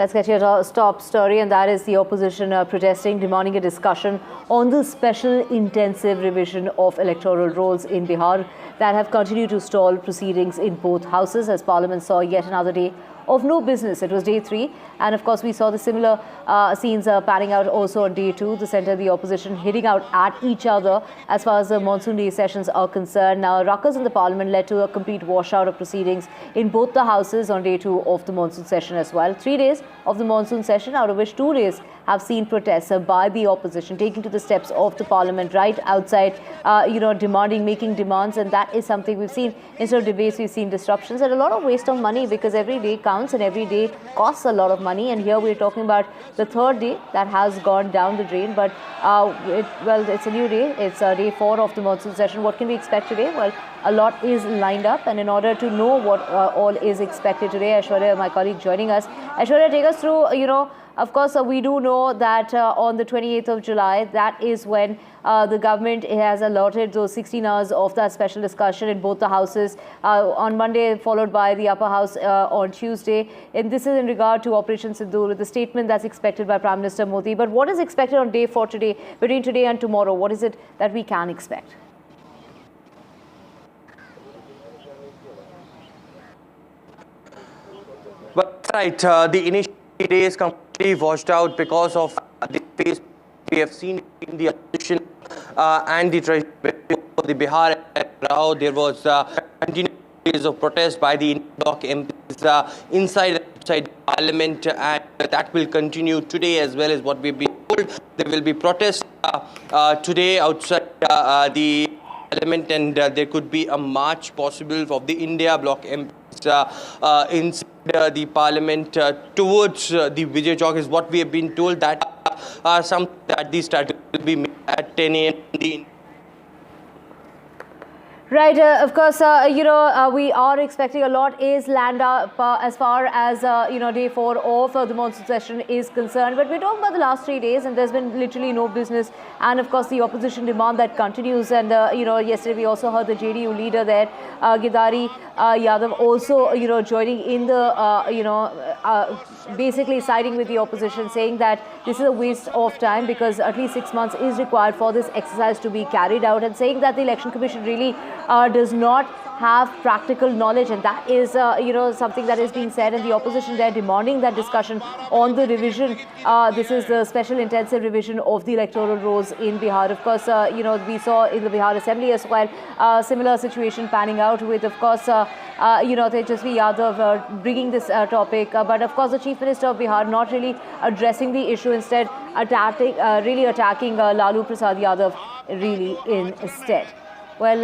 Let's get your top story, and that is the opposition protesting, demanding a discussion on the special intensive revision of electoral rolls in Bihar that have continued to stall proceedings in both houses as Parliament saw yet another day of no business. It was day 3, and of course we saw the similar scenes panning out also on day 2. The centre, the opposition hitting out at each other as far as the monsoon day sessions are concerned. Now, ruckus in the Parliament led to a complete washout of proceedings in both the houses on day 2 of the monsoon session as well. 3 days of the monsoon session, out of which 2 days have seen protests by the opposition taking to the steps of the Parliament right outside, demanding, making demands, and that is something we've seen. Instead of debates, we've seen disruptions and a lot of waste of money, because every day counts and every day costs a lot of money. And here we're talking about the 3rd day that has gone down the drain, but it's a new day. It's day 4 of the monsoon session. What can we expect today? Well, a lot is lined up, and in order to know what all is expected today, Aishwarya, my colleague, joining us. Aishwarya, take us through, of course, we do know that on the 28th of July, that is when the government has allotted those 16 hours of that special discussion in both the houses on Monday, followed by the upper house on Tuesday. And this is in regard to Operation Sindoor, the statement that's expected by Prime Minister Modi. But what is expected on day 4 today, between today and tomorrow? What is it that we can expect? Well, right. The initial day is completely washed out because of the phase we have seen in the opposition and the treasury of the Bihar and Rao. There was continued phase of protest by the bloc MPs inside and outside Parliament, and that will continue today as well, as what we've been told. There will be protests today outside the Parliament, and there could be a march possible of the India bloc MPs inside the Parliament towards the Vijay Chowk, is what we have been told. That the start will be made at 10 a.m. Right, of course, we are expecting a lot is land up as far as, day 4 of the monsoon session is concerned. But we're talking about the last 3 days, and there's been literally no business. And of course, the opposition demand that continues. And, yesterday we also heard the JDU leader there, Giridhar Yadav, also, joining in the, basically siding with the opposition, saying that this is a waste of time because at least 6 months is required for this exercise to be carried out, and saying that the Election Commission really does not have practical knowledge, and that is something that is being said, and the opposition there demanding that discussion on the revision. This is the special intensive revision of the electoral rolls in Bihar. Of course, we saw in the Bihar Assembly as well similar situation panning out with, of course, Tejasvi Yadav bringing this topic, but of course the Chief Minister of Bihar not really addressing the issue, instead attacking Lalu Prasad Yadav really instead. Well.